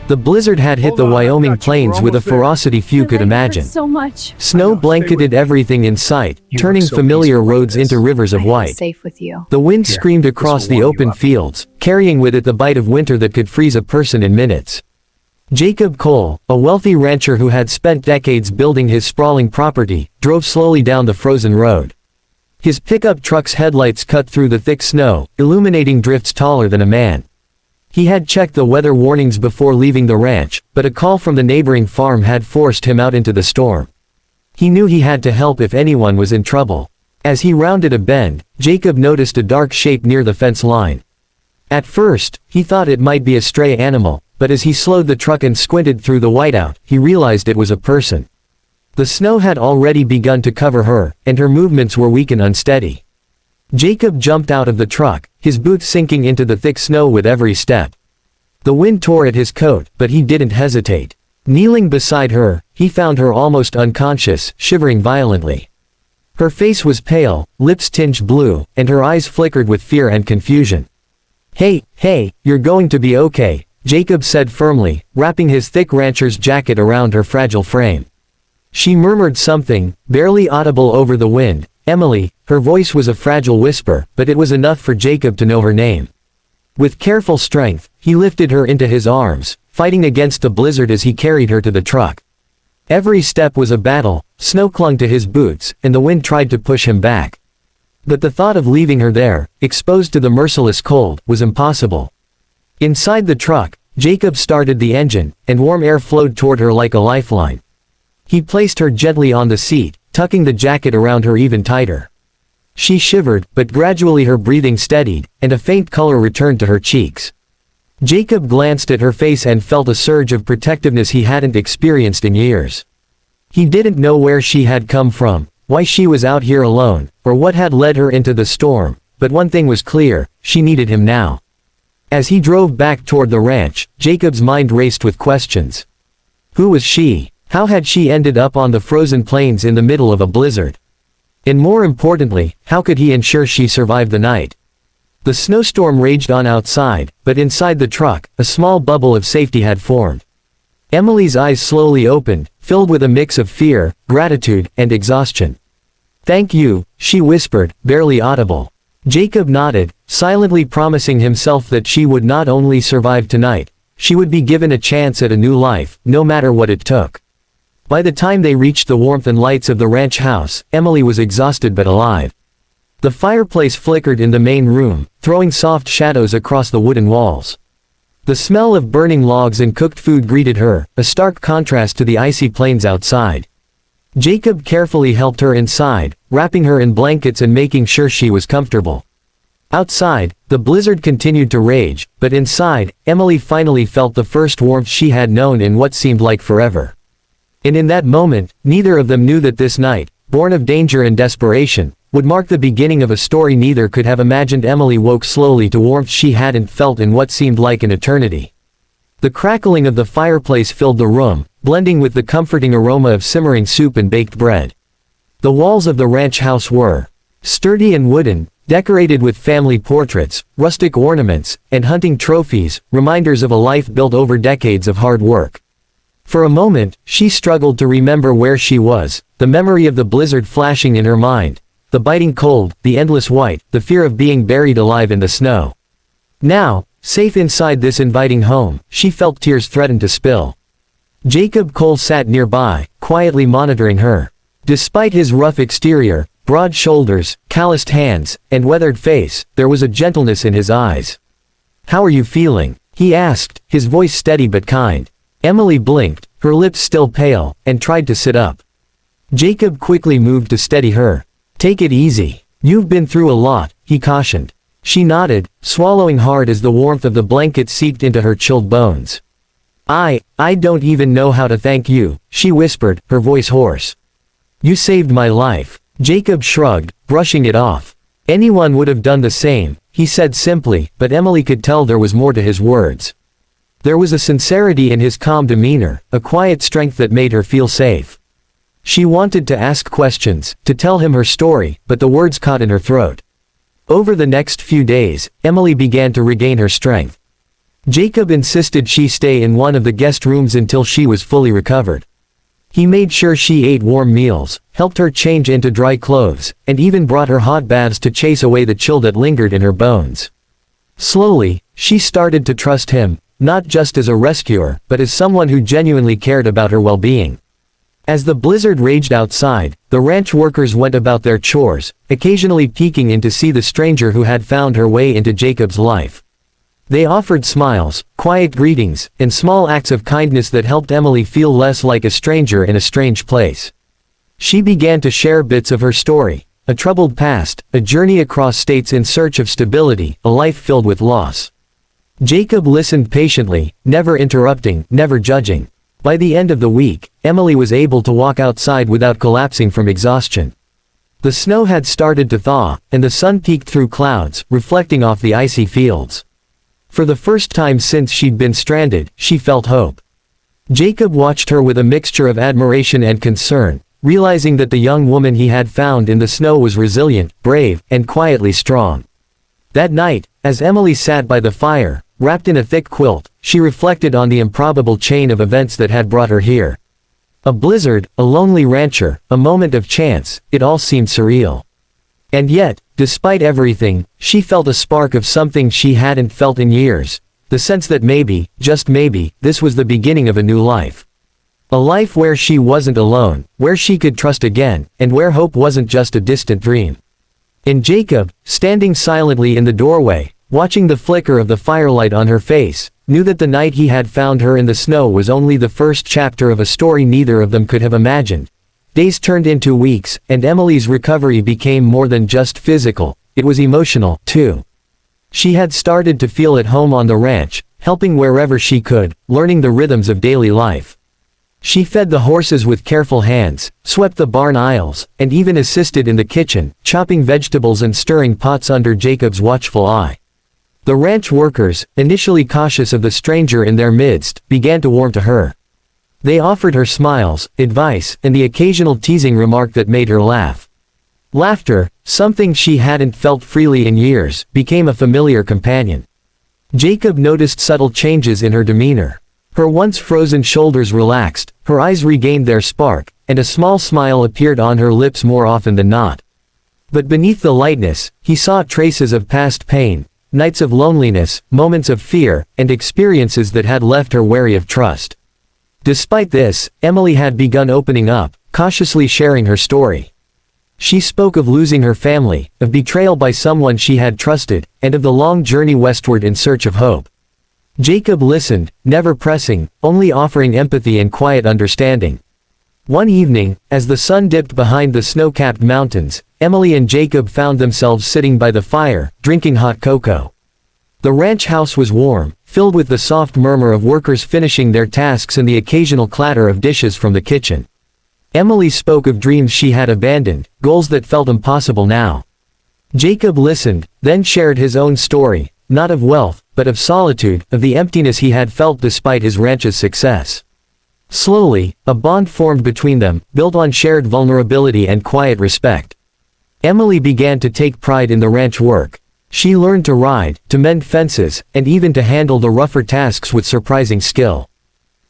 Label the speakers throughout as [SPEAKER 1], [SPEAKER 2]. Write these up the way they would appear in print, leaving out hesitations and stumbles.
[SPEAKER 1] The blizzard had hit the Wyoming plains with a ferocity few could imagine.
[SPEAKER 2] So much.
[SPEAKER 1] Snow blanketed everything in sight, turning
[SPEAKER 3] so
[SPEAKER 1] familiar
[SPEAKER 3] peaceful
[SPEAKER 1] roads
[SPEAKER 3] like
[SPEAKER 1] into
[SPEAKER 3] this.
[SPEAKER 1] rivers of
[SPEAKER 2] I feel
[SPEAKER 1] white.
[SPEAKER 2] safe with you.
[SPEAKER 1] The wind
[SPEAKER 3] Here,
[SPEAKER 1] screamed
[SPEAKER 3] this
[SPEAKER 1] across
[SPEAKER 3] will
[SPEAKER 1] the
[SPEAKER 3] warm you
[SPEAKER 1] open
[SPEAKER 3] up.
[SPEAKER 1] fields, carrying with it the bite of winter that could freeze a person in minutes. Jacob Cole, a wealthy rancher who had spent decades building his sprawling property, drove slowly down the frozen road. His pickup truck's headlights cut through the thick snow, illuminating drifts taller than a man. He had checked the weather warnings before leaving the ranch, but a call from the neighboring farm had forced him out into the storm. He knew he had to help if anyone was in trouble. As he rounded a bend, Jacob noticed a dark shape near the fence line. At first, he thought it might be a stray animal, but as he slowed the truck and squinted through the whiteout, he realized it was a person. The snow had already begun to cover her, and her movements were weak and unsteady. Jacob jumped out of the truck, his boots sinking into the thick snow with every step. The wind tore at his coat, but he didn't hesitate. Kneeling beside her, he found her almost unconscious, shivering violently. Her face was pale, lips tinged blue, and her eyes flickered with fear and confusion. Hey, you're going to be okay," Jacob said firmly, wrapping his thick rancher's jacket around her fragile frame. She murmured something, barely audible over the wind. Emily. Her voice was a fragile whisper, but it was enough for Jacob to know her name. With careful strength, he lifted her into his arms, fighting against the blizzard as he carried her to the truck. Every step was a battle, snow clung to his boots, and the wind tried to push him back. But the thought of leaving her there, exposed to the merciless cold, was impossible. Inside the truck, Jacob started the engine, and warm air flowed toward her like a lifeline. He placed her gently on the seat, tucking the jacket around her even tighter. She shivered, but gradually her breathing steadied, and a faint color returned to her cheeks. Jacob glanced at her face and felt a surge of protectiveness he hadn't experienced in years. He didn't know where she had come from, why she was out here alone, or what had led her into the storm, but one thing was clear: she needed him now. As he drove back toward the ranch, Jacob's mind raced with questions. Who was she? How had she ended up on the frozen plains in the middle of a blizzard? And more importantly, how could he ensure she survived the night? The snowstorm raged on outside, but inside the truck, a small bubble of safety had formed. Emily's eyes slowly opened, filled with a mix of fear, gratitude, and exhaustion. "Thank you," she whispered, barely audible. Jacob nodded, silently promising himself that she would not only survive tonight, she would be given a chance at a new life, no matter what it took. By the time they reached the warmth and lights of the ranch house, Emily was exhausted but alive. The fireplace flickered in the main room, throwing soft shadows across the wooden walls. The smell of burning logs and cooked food greeted her, a stark contrast to the icy plains outside. Jacob carefully helped her inside, wrapping her in blankets and making sure she was comfortable. Outside, the blizzard continued to rage, but inside, Emily finally felt the first warmth she had known in what seemed like forever. And in that moment, neither of them knew that this night, born of danger and desperation, would mark the beginning of a story neither could have imagined. Emily woke slowly to warmth she hadn't felt in what seemed like an eternity. The crackling of the fireplace filled the room, blending with the comforting aroma of simmering soup and baked bread. The walls of the ranch house were sturdy and wooden, decorated with family portraits, rustic ornaments, and hunting trophies, reminders of a life built over decades of hard work. For a moment, she struggled to remember where she was, the memory of the blizzard flashing in her mind, the biting cold, the endless white, the fear of being buried alive in the snow. Now, safe inside this inviting home, she felt tears threaten to spill. Jacob Cole sat nearby, quietly monitoring her. Despite his rough exterior, broad shoulders, calloused hands, and weathered face, there was a gentleness in his eyes. "How are you feeling?" he asked, his voice steady but kind. Emily blinked, her lips still pale, and tried to sit up. Jacob quickly moved to steady her. "Take it easy. You've been through a lot," he cautioned. She nodded, swallowing hard as the warmth of the blanket seeped into her chilled bones. I don't even know how to thank you," she whispered, her voice hoarse. "You saved my life." Jacob shrugged, brushing it off. "Anyone would have done the same," he said simply, but Emily could tell there was more to his words. There was a sincerity in his calm demeanor, a quiet strength that made her feel safe. She wanted to ask questions, to tell him her story, but the words caught in her throat. Over the next few days, Emily began to regain her strength. Jacob insisted she stay in one of the guest rooms until she was fully recovered. He made sure she ate warm meals, helped her change into dry clothes, and even brought her hot baths to chase away the chill that lingered in her bones. Slowly, she started to trust him, not just as a rescuer, but as someone who genuinely cared about her well-being. As the blizzard raged outside, the ranch workers went about their chores, occasionally peeking in to see the stranger who had found her way into Jacob's life. They offered smiles, quiet greetings, and small acts of kindness that helped Emily feel less like a stranger in a strange place. She began to share bits of her story, a troubled past, a journey across states in search of stability, a life filled with loss. Jacob listened patiently, never interrupting, never judging. By the end of the week, Emily was able to walk outside without collapsing from exhaustion. The snow had started to thaw, and the sun peeked through clouds, reflecting off the icy fields. For the first time since she'd been stranded, she felt hope. Jacob watched her with a mixture of admiration and concern, realizing that the young woman he had found in the snow was resilient, brave, and quietly strong. That night, as Emily sat by the fire, wrapped in a thick quilt, she reflected on the improbable chain of events that had brought her here. A blizzard, a lonely rancher, a moment of chance, it all seemed surreal. And yet, despite everything, she felt a spark of something she hadn't felt in years, the sense that maybe, just maybe, this was the beginning of a new life. A life where she wasn't alone, where she could trust again, and where hope wasn't just a distant dream. And Jacob, standing silently in the doorway, watching the flicker of the firelight on her face, knew that the night he had found her in the snow was only the first chapter of a story neither of them could have imagined. Days turned into weeks, and Emily's recovery became more than just physical, it was emotional, too. She had started to feel at home on the ranch, helping wherever she could, learning the rhythms of daily life. She fed the horses with careful hands, swept the barn aisles, and even assisted in the kitchen, chopping vegetables and stirring pots under Jacob's watchful eye. The ranch workers, initially cautious of the stranger in their midst, began to warm to her. They offered her smiles, advice, and the occasional teasing remark that made her laugh. Laughter, something she hadn't felt freely in years, became a familiar companion. Jacob noticed subtle changes in her demeanor. Her once frozen shoulders relaxed, her eyes regained their spark, and a small smile appeared on her lips more often than not. But beneath the lightness, he saw traces of past pain, nights of loneliness, moments of fear, and experiences that had left her wary of trust. Despite this, Emily had begun opening up, cautiously sharing her story. She spoke of losing her family, of betrayal by someone she had trusted, and of the long journey westward in search of hope. Jacob listened, never pressing, only offering empathy and quiet understanding. One evening, as the sun dipped behind the snow-capped mountains, Emily and Jacob found themselves sitting by the fire, drinking hot cocoa. The ranch house was warm, filled with the soft murmur of workers finishing their tasks and the occasional clatter of dishes from the kitchen. Emily spoke of dreams she had abandoned, goals that felt impossible now. Jacob listened, then shared his own story, not of wealth, but of solitude, of the emptiness he had felt despite his ranch's success. Slowly, a bond formed between them, built on shared vulnerability and quiet respect. Emily began to take pride in the ranch work. She learned to ride, to mend fences, and even to handle the rougher tasks with surprising skill.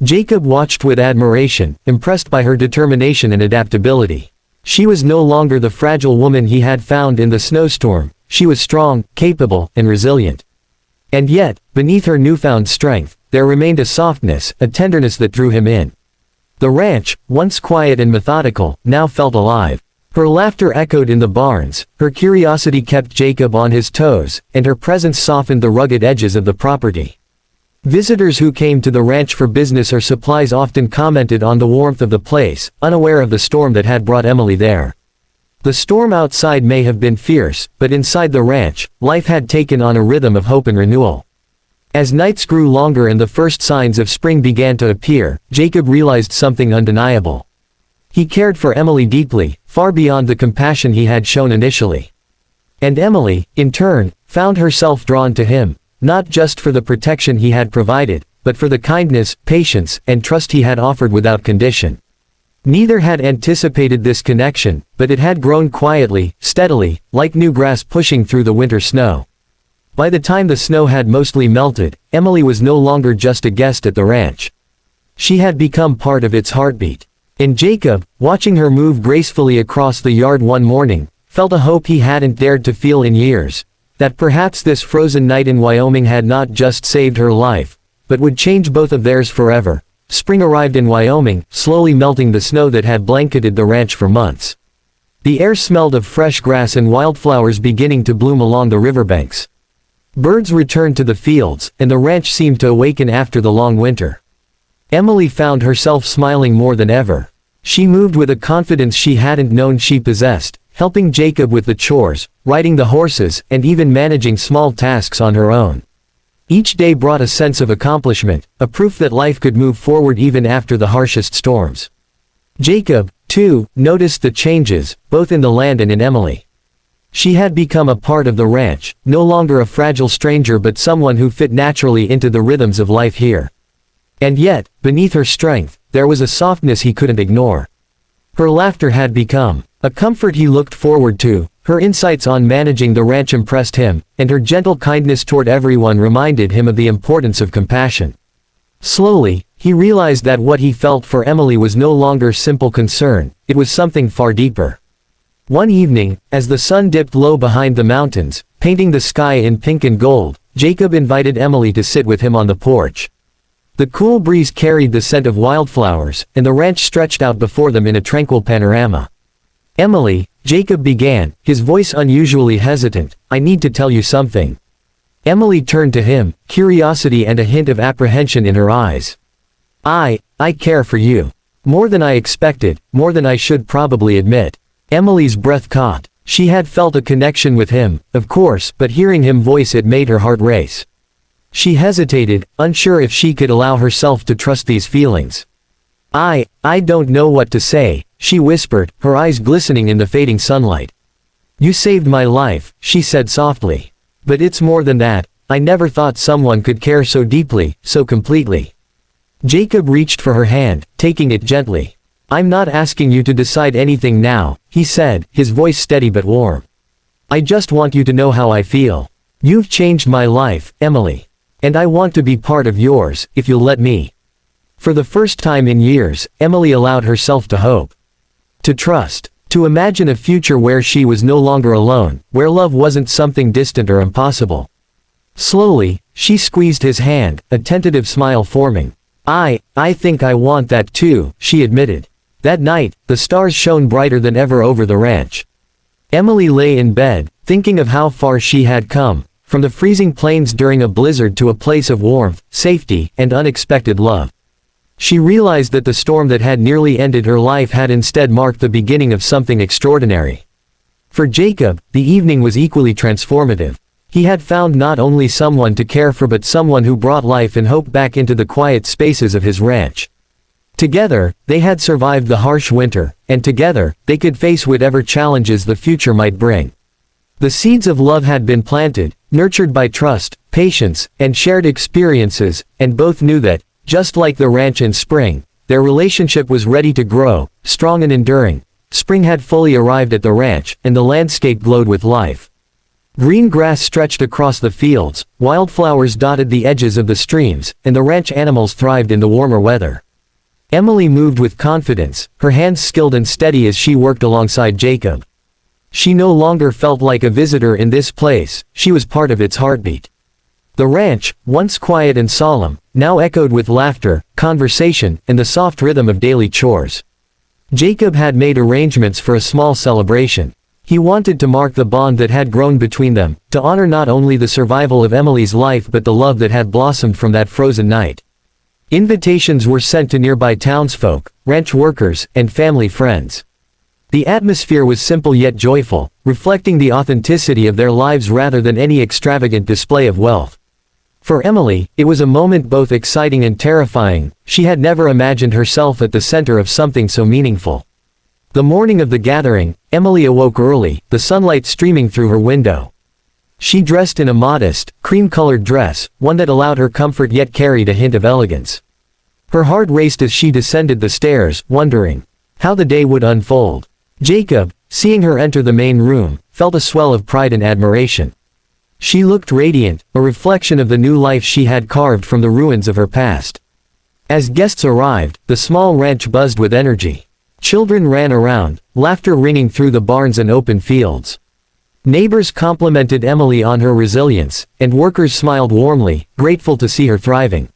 [SPEAKER 1] Jacob watched with admiration, impressed by her determination and adaptability. She was no longer the fragile woman he had found in the snowstorm, she was strong, capable, and resilient. And yet, beneath her newfound strength, there remained a softness, a tenderness that drew him in. The ranch, once quiet and methodical, now felt alive. Her laughter echoed in the barns, her curiosity kept Jacob on his toes, and her presence softened the rugged edges of the property. Visitors who came to the ranch for business or supplies often commented on the warmth of the place, unaware of the storm that had brought Emily there. The storm outside may have been fierce, but inside the ranch, life had taken on a rhythm of hope and renewal. As nights grew longer and the first signs of spring began to appear, Jacob realized something undeniable. He cared for Emily deeply, far beyond the compassion he had shown initially. And Emily, in turn, found herself drawn to him, not just for the protection he had provided, but for the kindness, patience, and trust he had offered without condition. Neither had anticipated this connection, but it had grown quietly, steadily, like new grass pushing through the winter snow. By the time the snow had mostly melted, Emily was no longer just a guest at the ranch. She had become part of its heartbeat. And Jacob, watching her move gracefully across the yard one morning, felt a hope he hadn't dared to feel in years, that perhaps this frozen night in Wyoming had not just saved her life, but would change both of theirs forever. Spring arrived in Wyoming, slowly melting the snow that had blanketed the ranch for months. The air smelled of fresh grass and wildflowers beginning to bloom along the riverbanks. Birds returned to the fields, and the ranch seemed to awaken after the long winter. Emily found herself smiling more than ever. She moved with a confidence she hadn't known she possessed, helping Jacob with the chores, riding the horses, and even managing small tasks on her own. Each day brought a sense of accomplishment, a proof that life could move forward even after the harshest storms. Jacob, too, noticed the changes, both in the land and in Emily. She had become a part of the ranch, no longer a fragile stranger but someone who fit naturally into the rhythms of life here. And yet, beneath her strength, there was a softness he couldn't ignore. Her laughter had become a comfort he looked forward to, her insights on managing the ranch impressed him, and her gentle kindness toward everyone reminded him of the importance of compassion. Slowly, he realized that what he felt for Emily was no longer simple concern, it was something far deeper. One evening, as the sun dipped low behind the mountains, painting the sky in pink and gold, Jacob invited Emily to sit with him on the porch. The cool breeze carried the scent of wildflowers, and the ranch stretched out before them in a tranquil panorama. "Emily," Jacob began, his voice unusually hesitant, "I need to tell you something." Emily turned to him, curiosity and a hint of apprehension in her eyes. I care for you. More than I expected, more than I should probably admit." Emily's breath caught. She had felt a connection with him, of course, but hearing him voice it made her heart race. She hesitated, unsure if she could allow herself to trust these feelings. I don't know what to say," she whispered, her eyes glistening in the fading sunlight. "You saved my life," she said softly. "But it's more than that, I never thought someone could care so deeply, so completely." Jacob reached for her hand, taking it gently. "I'm not asking you to decide anything now," he said, his voice steady but warm. "I just want you to know how I feel. You've changed my life, Emily. And I want to be part of yours, if you'll let me." For the first time in years, Emily allowed herself to hope. To trust. To imagine a future where she was no longer alone, where love wasn't something distant or impossible. Slowly, she squeezed his hand, a tentative smile forming. I think I want that too," she admitted. That night, the stars shone brighter than ever over the ranch. Emily lay in bed, thinking of how far she had come, from the freezing plains during a blizzard to a place of warmth, safety, and unexpected love. She realized that the storm that had nearly ended her life had instead marked the beginning of something extraordinary. For Jacob, the evening was equally transformative. He had found not only someone to care for but someone who brought life and hope back into the quiet spaces of his ranch. Together, they had survived the harsh winter, and together, they could face whatever challenges the future might bring. The seeds of love had been planted, nurtured by trust, patience, and shared experiences, and both knew that, just like the ranch in spring, their relationship was ready to grow, strong and enduring. Spring had fully arrived at the ranch, and the landscape glowed with life. Green grass stretched across the fields, wildflowers dotted the edges of the streams, and the ranch animals thrived in the warmer weather. Emily moved with confidence, her hands skilled and steady as she worked alongside Jacob. She no longer felt like a visitor in this place, she was part of its heartbeat. The ranch, once quiet and solemn, now echoed with laughter, conversation, and the soft rhythm of daily chores. Jacob had made arrangements for a small celebration. He wanted to mark the bond that had grown between them, to honor not only the survival of Emily's life but the love that had blossomed from that frozen night. Invitations were sent to nearby townsfolk, ranch workers, and family friends. The atmosphere was simple yet joyful, reflecting the authenticity of their lives rather than any extravagant display of wealth. For Emily, it was a moment both exciting and terrifying. She had never imagined herself at the center of something so meaningful. The morning of the gathering, Emily awoke early, the sunlight streaming through her window. She dressed in a modest, cream-colored dress, one that allowed her comfort yet carried a hint of elegance. Her heart raced as she descended the stairs, wondering how the day would unfold. Jacob, seeing her enter the main room, felt a swell of pride and admiration. She looked radiant, a reflection of the new life she had carved from the ruins of her past. As guests arrived, the small ranch buzzed with energy. Children ran around, laughter ringing through the barns and open fields. Neighbors complimented Emily on her resilience, and workers smiled warmly, grateful to see her thriving.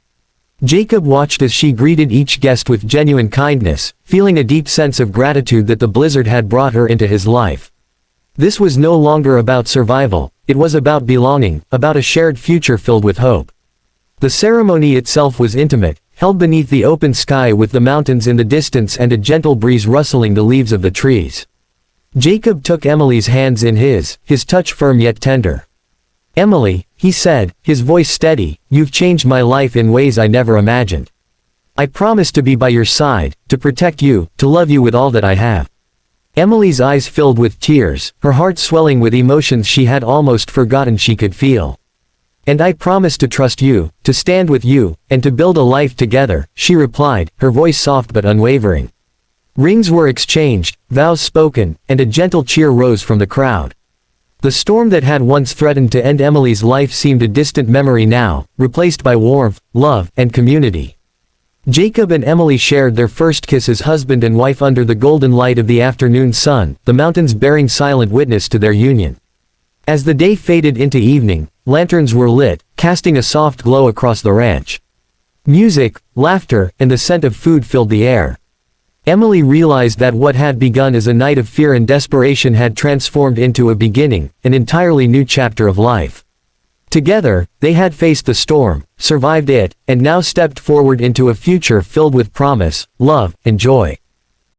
[SPEAKER 1] Jacob watched as she greeted each guest with genuine kindness, feeling a deep sense of gratitude that the blizzard had brought her into his life. This was no longer about survival, it was about belonging, about a shared future filled with hope. The ceremony itself was intimate, held beneath the open sky with the mountains in the distance and a gentle breeze rustling the leaves of the trees. Jacob took Emily's hands in his touch firm yet tender. "Emily," he said, his voice steady, "you've changed my life in ways I never imagined. I promise to be by your side, to protect you, to love you with all that I have." Emily's eyes filled with tears, her heart swelling with emotions she had almost forgotten she could feel. "And I promise to trust you, to stand with you, and to build a life together," she replied, her voice soft but unwavering. Rings were exchanged, vows spoken, and a gentle cheer rose from the crowd. The storm that had once threatened to end Emily's life seemed a distant memory now, replaced by warmth, love, and community. Jacob and Emily shared their first kiss as husband and wife under the golden light of the afternoon sun, the mountains bearing silent witness to their union. As the day faded into evening, lanterns were lit, casting a soft glow across the ranch. Music, laughter, and the scent of food filled the air. Emily realized that what had begun as a night of fear and desperation had transformed into a beginning, an entirely new chapter of life. Together, they had faced the storm, survived it, and now stepped forward into a future filled with promise, love, and joy.